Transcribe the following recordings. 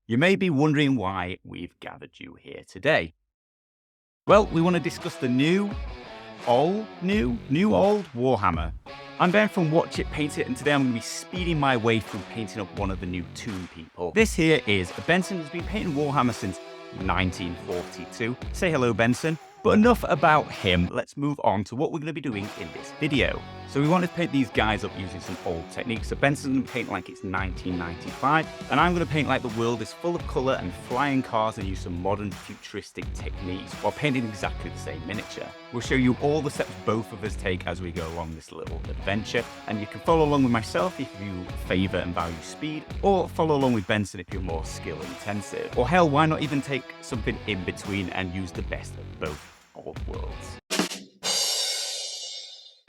You may be wondering why we've gathered you here today. Well, we want to discuss the new old Warhammer. I'm Ben from Watch It, Paint It, and today I'm going to be speeding my way through painting up one of the new Toon people. This here is Benson, who's been painting Warhammer since 1942. Say hello, Benson. But enough about him, let's move on to what we're going to be doing in this video. So we want to paint these guys up using some old techniques. So Benson's going to paint like it's 1995, and I'm going to paint like the world is full of colour and flying cars and use some modern futuristic techniques while painting exactly the same miniature. We'll show you all the steps both of us take as we go along this little adventure, and you can follow along with myself if you favour and value speed, or follow along with Benson if you're more skill intensive. Or hell, why not even take something in between and use the best of both old worlds.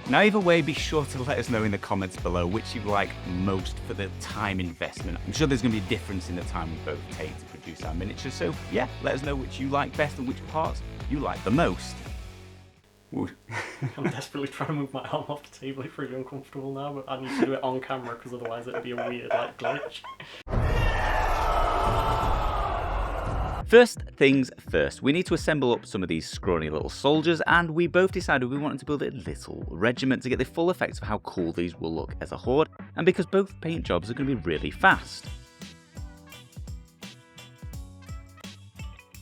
Now either way, be sure to let us know in the comments below which you like most for the time investment. I'm sure there's going to be a difference in the time we both take to produce our miniatures, so yeah, let us know which you like best and which parts you like the most. I'm desperately trying to move my arm off the table. It's really uncomfortable now, but I need to do it on camera because otherwise it'd be a weird glitch. First things first, we need to assemble up some of these scrawny little soldiers, and we both decided we wanted to build a little regiment to get the full effects of how cool these will look as a horde, and because both paint jobs are going to be really fast.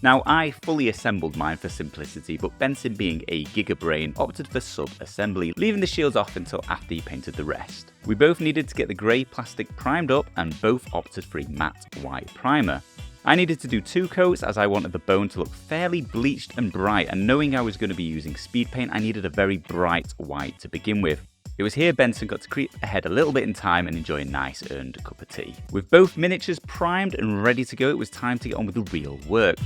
Now, I fully assembled mine for simplicity, but Benson, being a gigabrain, opted for sub-assembly, leaving the shields off until after he painted the rest. We both needed to get the grey plastic primed up, and both opted for a matte white primer. I needed to do 2 coats as I wanted the bone to look fairly bleached and bright, and knowing I was going to be using speed paint, I needed a very bright white to begin with. It was here Benson got to creep ahead a little bit in time and enjoy a nice earned cup of tea. With both miniatures primed and ready to go, it was time to get on with the real work.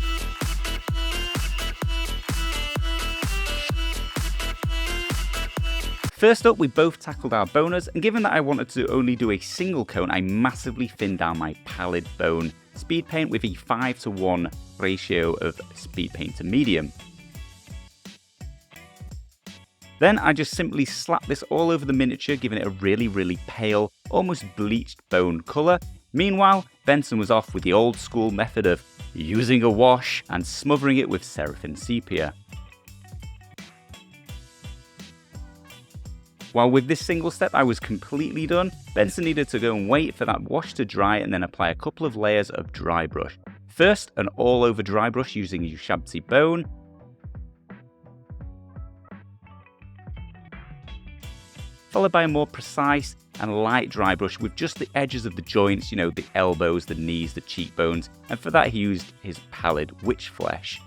First up, we both tackled our boners, and given that I wanted to only do a single cone, I massively thinned down my pallid bone speed paint with a 5:1 ratio of speed paint to medium. Then I just simply slapped this all over the miniature, giving it a really pale, almost bleached bone colour. Meanwhile, Benson was off with the old school method of using a wash and smothering it with Seraphim Sepia. While with this single step I was completely done, Benson needed to go and wait for that wash to dry and then apply a couple of layers of dry brush. First, an all over dry brush using Ushabti bone, followed by a more precise and light dry brush with just the edges of the joints, you know, the elbows, the knees, the cheekbones, and for that he used his pallid witch flesh.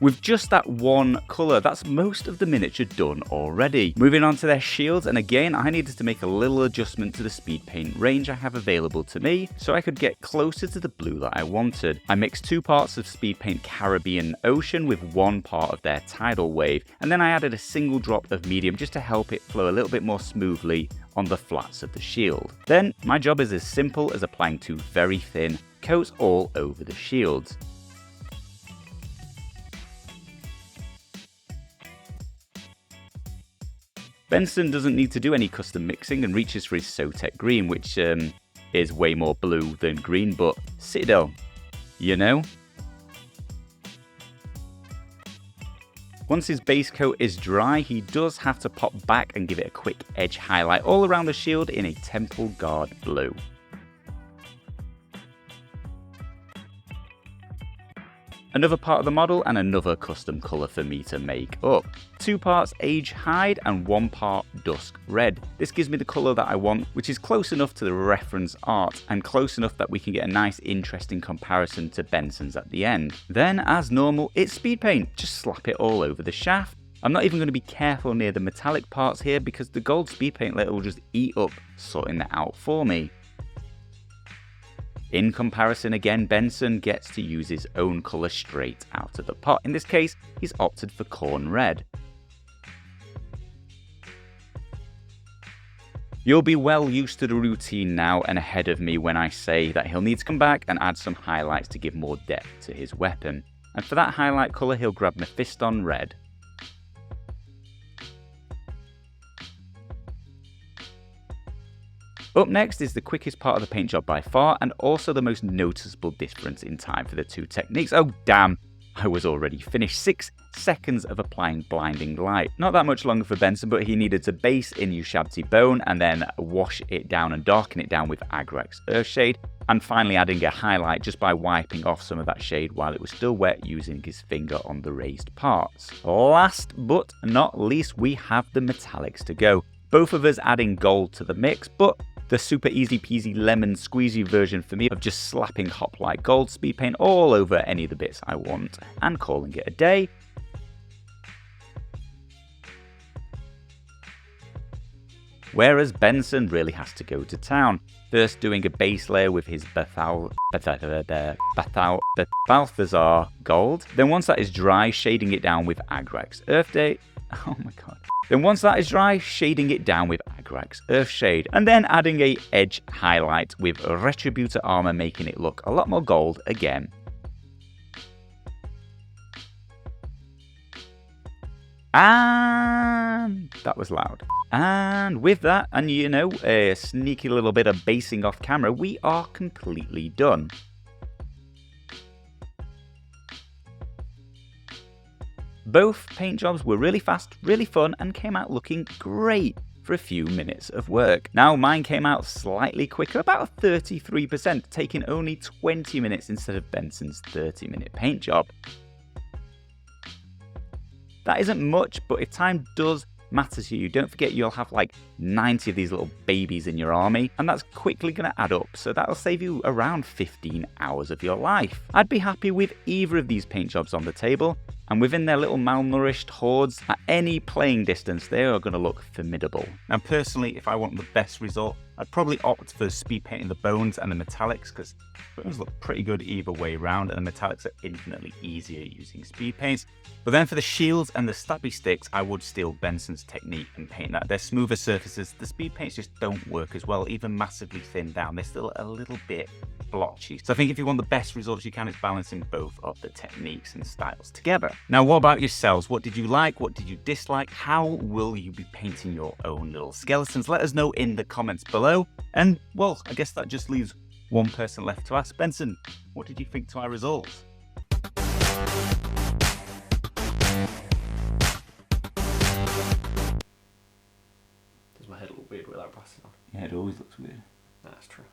With just that one colour, that's most of the miniature done already. Moving on to their shields, and again I needed to make a little adjustment to the speed paint range I have available to me so I could get closer to the blue that I wanted. I mixed 2 parts of speed paint Caribbean Ocean with 1 part of their tidal wave, and then I added a single drop of medium just to help it flow a little bit more smoothly on the flats of the shield. Then my job is as simple as applying 2 very thin coats all over the shields. Benson doesn't need to do any custom mixing and reaches for his Sotek green, which is way more blue than green, but Citadel, you know? Once his base coat is dry, he does have to pop back and give it a quick edge highlight all around the shield in a Temple Guard blue. Another part of the model and another custom colour for me to make up. 2 parts Age Hide and 1 part Dusk Red. This gives me the colour that I want, which is close enough to the reference art and close enough that we can get a nice interesting comparison to Benson's at the end. Then, as normal, it's speed paint. Just slap it all over the shaft. I'm not even going to be careful near the metallic parts here because the gold speed paint layer will just eat up sorting that out for me. In comparison again, Benson gets to use his own colour straight out of the pot. In this case, he's opted for Corn Red. You'll be well used to the routine now and ahead of me when I say that he'll need to come back and add some highlights to give more depth to his weapon. And for that highlight colour, he'll grab Mephiston Red. Up next is the quickest part of the paint job by far, and also the most noticeable difference in time for the two techniques. Oh damn, I was already finished. 6 seconds of applying blinding light. Not that much longer for Benson, but he needed to base in Ushabti Bone and then wash it down and darken it down with Acryllics Earthshade, and finally adding a highlight just by wiping off some of that shade while it was still wet using his finger on the raised parts. Last but not least, we have the metallics to go. Both of us adding gold to the mix, but the super easy peasy lemon squeezy version for me of just slapping Hoplite Gold speed paint all over any of the bits I want and calling it a day. Whereas Benson really has to go to town. First doing a base layer with his Balthazar Gold. Then once that is dry, shading it down with Acryllics Earthshade. Oh my god. Then once that is dry, shading it down with Acryllics Earthshade, and then adding a edge highlight with Retributor Armor, making it look a lot more gold again. And that was loud. And with that, and you know, a sneaky little bit of basing off camera, we are completely done. Both paint jobs were really fast, really fun, and came out looking great for a few minutes of work. Now mine came out slightly quicker, about 33%, taking only 20 minutes instead of Benson's 30-minute paint job. That isn't much, but if time does matter to you, don't forget you'll have like 90 of these little babies in your army, and that's quickly going to add up, so that'll save you around 15 hours of your life. I'd be happy with either of these paint jobs on the table, and within their little malnourished hordes, at any playing distance, they are going to look formidable. Now personally, if I want the best result, I'd probably opt for speed painting the bones and the metallics, because bones look pretty good either way around, and the metallics are infinitely easier using speed paints. But then for the shields and the stabby sticks, I would steal Benson's technique and paint that. They're smoother surfaces. The speed paints just don't work as well, even massively thinned down. They're still a little bit blotchy. So I think if you want the best results you can, it's balancing both of the techniques and styles together. Now, what about yourselves? What did you like? What did you dislike? How will you be painting your own little skeletons? Let us know in the comments below. And, well, I guess that just leaves one person left to ask. Benson, what did you think to our results? Does my head look weird without glasses on? Yeah, it always looks weird. That's true.